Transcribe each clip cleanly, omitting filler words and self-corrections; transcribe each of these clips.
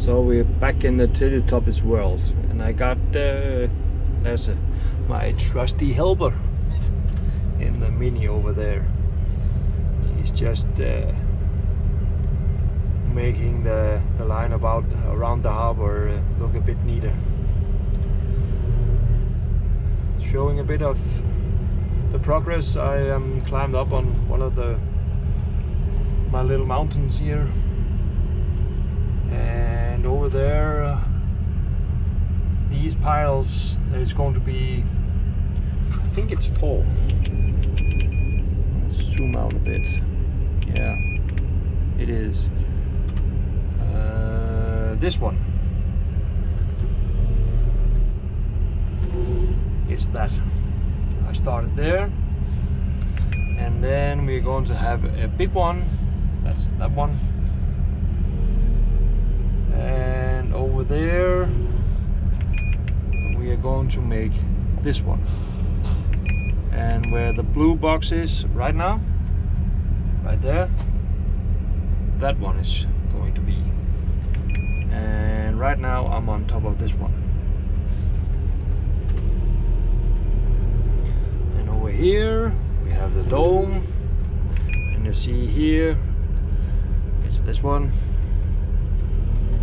So we're back in the Teletubbies world, and I got Lasse, my trusty helper, in the Mini over there. He's just making the line around the harbor look a bit neater. Showing a bit of the progress. I am climbed up on one of my little mountains here, and over there these piles, there's going to be, I think it's 4. Let's zoom out a bit. Yeah, it is this one. It's that. I started there, and then we're going to have a big one. That's that one. And over there we are going to make this one. And where the blue box is right now, right there, that one is going to be. And right now I'm on top of this one. And over here we have the dome, and you see here it's this one.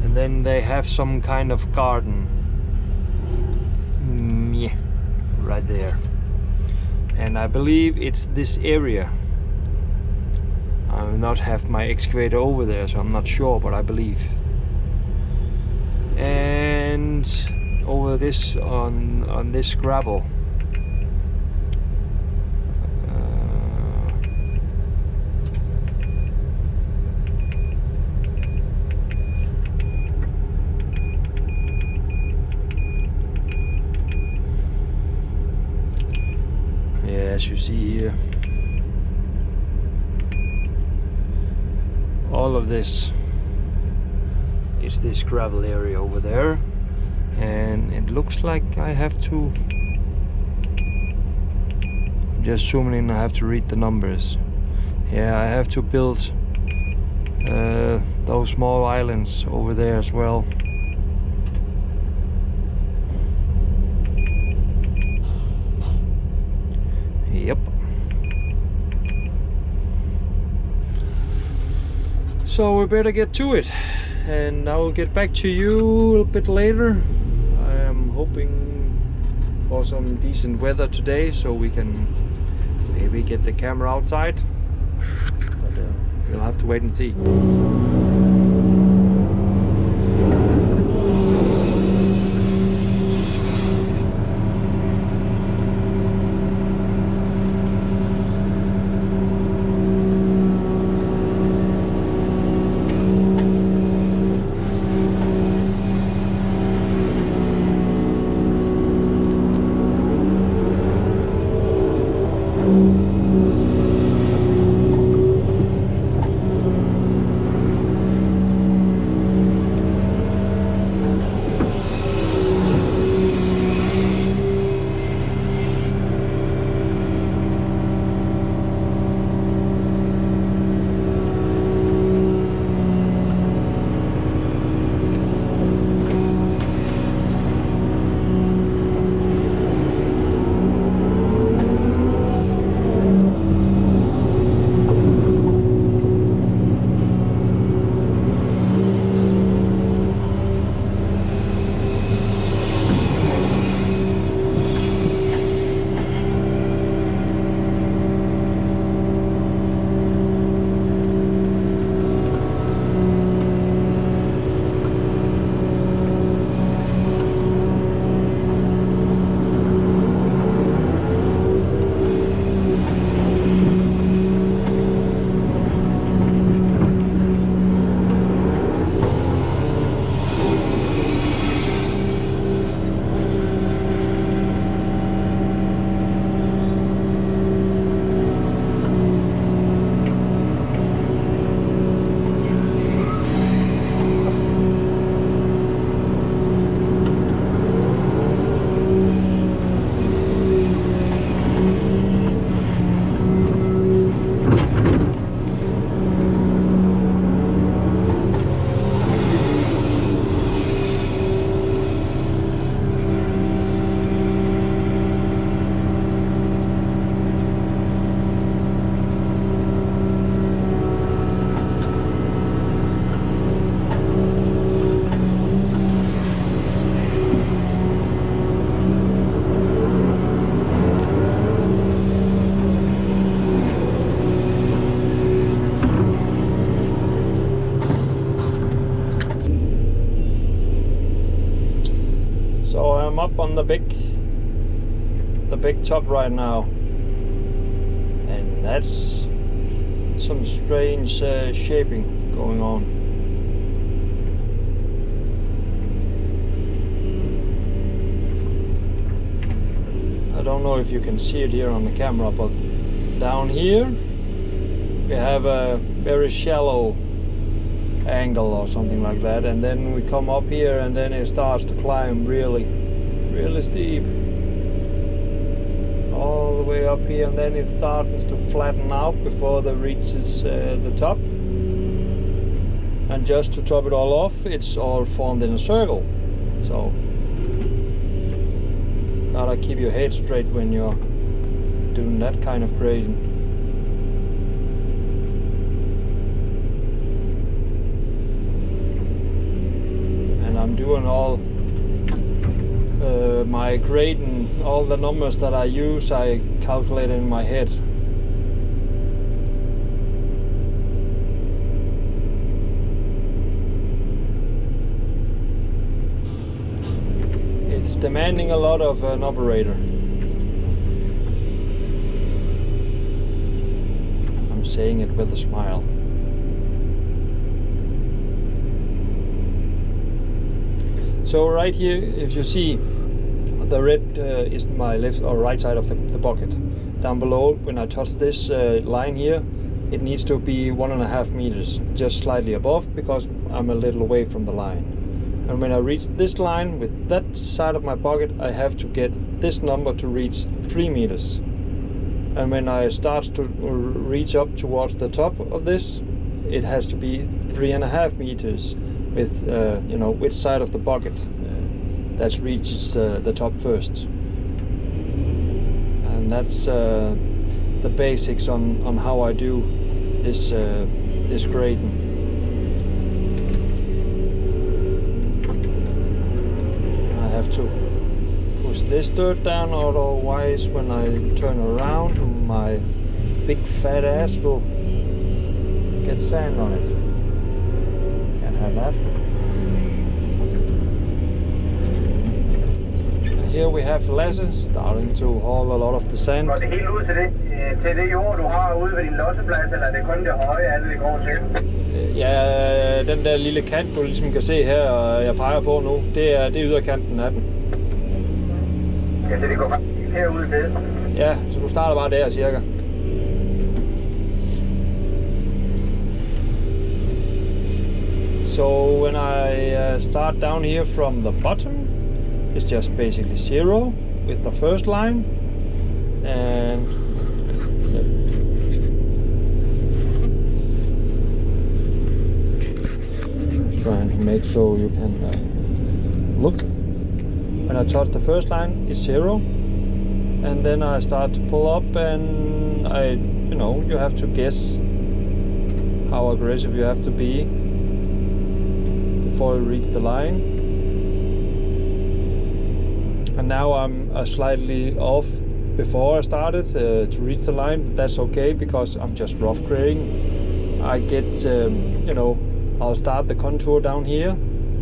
And then they have some kind of garden, yeah, right there. And I believe it's this area. I will not have my excavator over there, so I'm not sure, but I believe. And over this on this gravel, as you see here, all of this is this gravel area over there, and it looks like I have to just zoom in. I have to read the numbers. Yeah, I have to build those small islands over there as well. Yep. So we better get to it, and I will get back to you a little bit later. I am hoping for some decent weather today, so we can maybe get the camera outside, but we'll have to wait and see. I'm up on the big top right now, and that's some strange shaping going on. I don't know if you can see it here on the camera, but down here we have a very shallow angle or something like that, and then we come up here and then it starts to climb really steep all the way up here, and then it starts to flatten out before it reaches the top. And just to top it all off, it's all formed in a circle. So gotta keep your head straight when you're doing that kind of grading. I'm doing all my grading, all the numbers that I use, I calculate in my head. It's demanding a lot of an operator. I'm saying it with a smile. So right here, if you see, the red is my left or right side of the bucket. Down below, when I touch this line here, it needs to be 1.5 meters, just slightly above, because I'm a little away from the line. And when I reach this line with that side of my bucket, I have to get this number to reach 3 meters. And when I start to reach up towards the top of this, it has to be 3.5 meters. With you know, which side of the bucket that reaches the top first, and that's the basics on how I do this this grading. I have to push this dirt down, otherwise when I turn around my big fat ass will get sand on it. Have that. And here we have Lasse starting to haul a lot of the sand. Går det helt ud til det jord, du har ude ved din losseplads, eller er det kun det høje, alt det går til? Ja, den der lille kant, du ligesom kan se her, og jeg peger på nu, det er yderkanten af den. Ja, så det går faktisk herude til? Ja, så du starter bare der cirka. So when I start down here from the bottom, it's just basically 0 with the first line, and trying to make so you can look. When I touch the first line, it's 0, and then I start to pull up, and you have to guess how aggressive you have to be before you reach the line. And now I'm slightly off before I started to reach the line, but that's okay because I'm just rough grading. I get, I'll start the contour down here,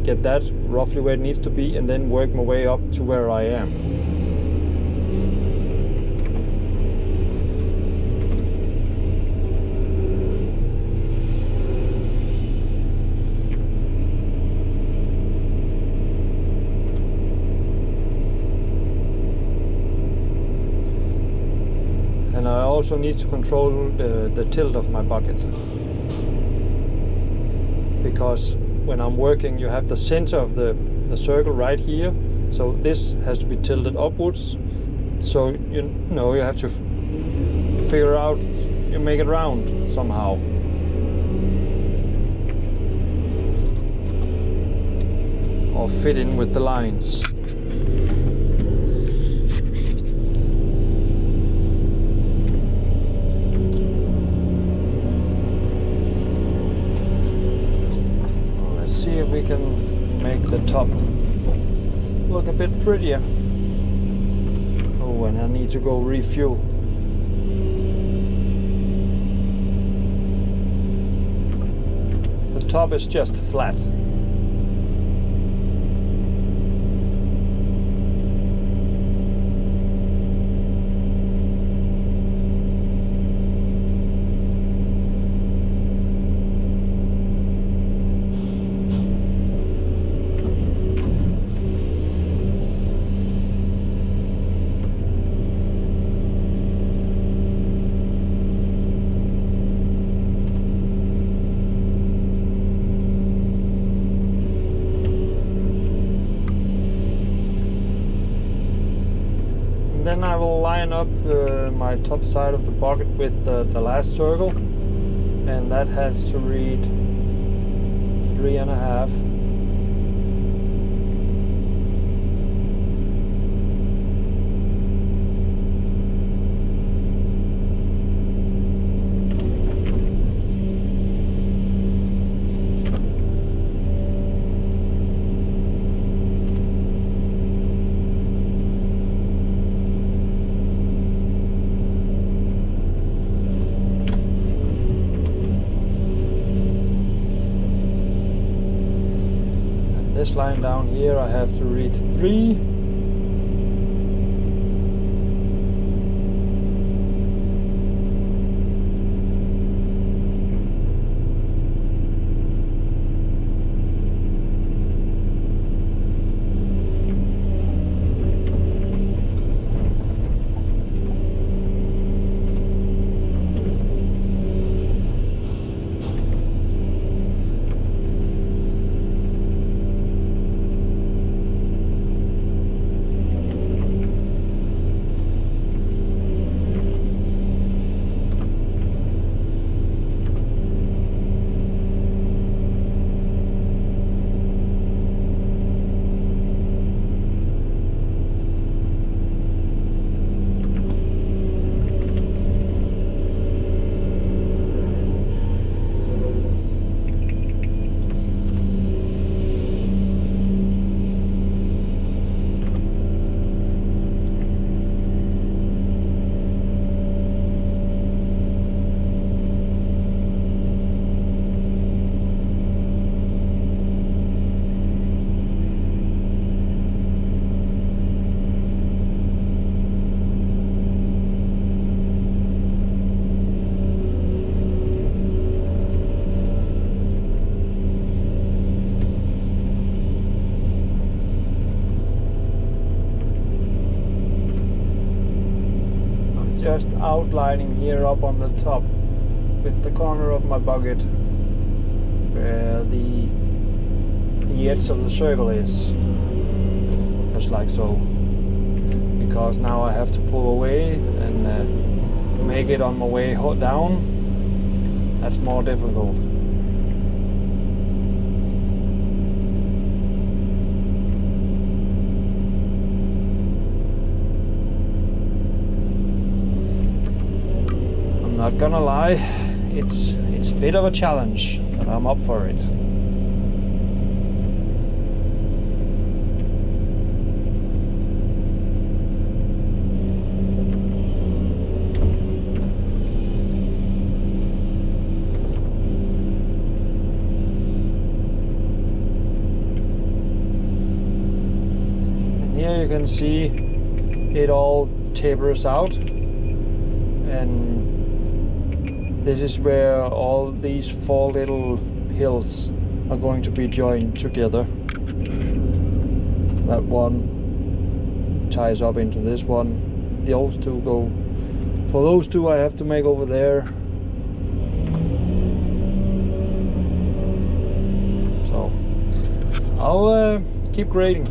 get that roughly where it needs to be, and then work my way up to where I am. And I also need to control the tilt of my bucket, because when I'm working you have the center of the circle right here, so this has to be tilted upwards, so you have to figure out, you make it round somehow. Or fit in with the lines. See if we can make the top look a bit prettier. Oh, and I need to go refuel. The top is just flat. then I will line up my top side of the bucket with the last circle, and that has to read 3.5. This line down here I have to read 3. Just outlining here up on the top with the corner of my bucket where the edge of the circle is, just like so, because now I have to pull away and make it on my way down. That's more difficult. Not gonna lie, it's a bit of a challenge, but I'm up for it. And here you can see it all tapers out, and this is where all these 4 little hills are going to be joined together. That one ties up into this one. Those two go. For those two I have to make over there. So I'll keep grading.